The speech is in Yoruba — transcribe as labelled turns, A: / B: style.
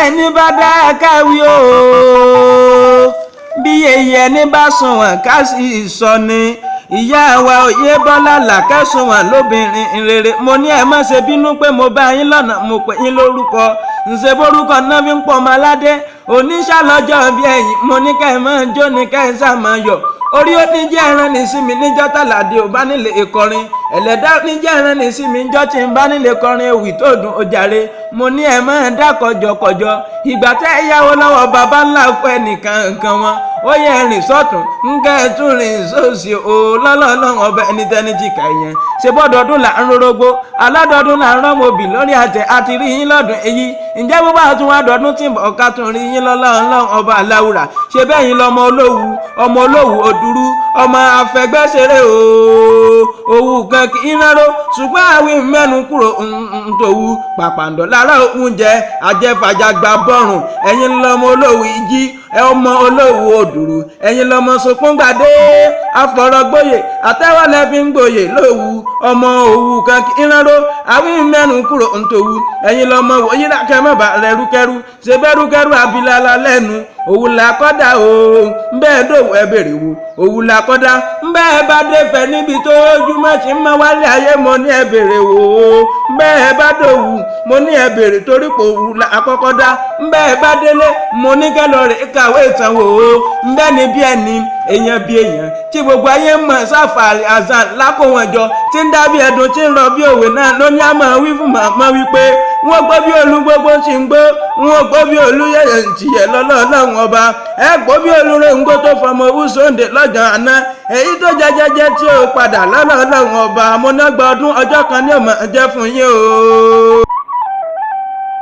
A: ẹni bá dá káwí o bí èyí ẹni bá sunwọ̀n ká sì sọ ni ìyá wa òye bọ́lá làkẹ́sùnwọ̀n lóbìnrin rere mo ní ẹ má ṣe bínú pé mo bá yín lọ́nà mo pè yín lórúkọ ǹṣe bórúkọ náà fi ń pọ̀ ọmọ aládé oníṣàlọ́jọ́ bí ẹ̀yìn mo ní kẹ́ ẹ máa jó ní kẹ́ ẹ sá máa yọ̀ orí ó ní jẹ́ ẹran ní sí mi níjọ́ tàlàdé ò bá nílé ìkọrin ẹlẹ́dá ní jẹ́ ẹran ní sí mi níjọ́ tí ń bá nílé kọrin ewì tó dùn ó jàre mo ní ẹ máa dá kọjọkọjọ ìgbà tẹ́ ẹ yáwó lọ́wọ́ baba ńlá pẹ́ nìkan nǹkan wọn ó yẹ rìn sọ́tún nǹkan ẹ̀ tún rìn sósì o lọ́lọ́lọ́ ọbẹ̀ ẹni tẹ́ni ti kà yẹn ṣe bọ́dọọdún là ń rórógbó aládọ́dún là ń rọ́mọbì lórí àtẹ àti rí yín lọ́dún èyí ǹjẹ́ bó bá tún wá dọ́dún tí bọ̀ ká tún rí yín lọ́lọ́run ọba aláwùrà ṣe bẹ́yìn lọ́mọ olówù òdúrú ọmọ afẹgbẹ́sẹ̀rẹ̀ òwú kan kì í ráró ṣùgbọ́n àwìn mẹ́nu kúrò ntòwú pàpàǹdọ̀ lára oúnjẹ ajẹ́fàjàgbà bọ́rùn ẹ̀yin lọ́mọ olówù ìjì ọmọ olówù òdúrú ẹ̀yin lọ́mọ sọkúngbàdé afọ̀rọ̀gbóyè àtẹ́wọ́lẹ́ fi ń gbòyè lówù ọmọ òwú kan kì í ráró àwìn mẹ́nu kúrò ntòwú ẹ̀yin lọ́mọ wòyíra kẹ́mọ́bà rẹ̀ rúkẹ́rú ṣe bẹ́ rúkẹ́rú abilala lẹ́nu òwú la kọ́dà o bẹ́ẹ̀ dòwú ẹ bèrè wo òwú la kọ́dà bẹ́ẹ̀ bá dé fẹ́ níbi tó ojúmọ́ ti ń mọ́ wálé ayé mo ní ẹ bèrè wo bẹ́ẹ̀ bá dòwú mo ní ẹ bèrè torí pò òwú la kọ́kọ́ dá bẹ́ẹ̀ bá délé mo ní kẹ́lọ́ rẹ̀ kàwé ìtàn wò ó bẹ́ẹ̀ ni bí ẹni èèyàn bí èèyàn tí gbogbo ayé mọ̀ sáfàlì azan lákò wọn jọ tí ń dábí ẹ̀dùn tí ń rọ bí òwe náà ló ní àmọ́ wí fún màmá wípé wọ́n gbọ́ bí olú gbogbo ti ń gbó wọ́n gbọ́ bí olú yẹ̀yẹ̀ ń tiyẹ̀ lọ́lọ́ọ̀lọ́run ọba ẹ gbọ́ bí olúre ń gbó tó fọmọ owó sóńdè lọ́jọ́ àná èyí tó jẹjẹjẹ tí ó padà lọ́lọ́ọ̀lọ́run ọba amúnágbà ọdún ọjọ́ kan ní ọmọ jẹ́ fún yín o.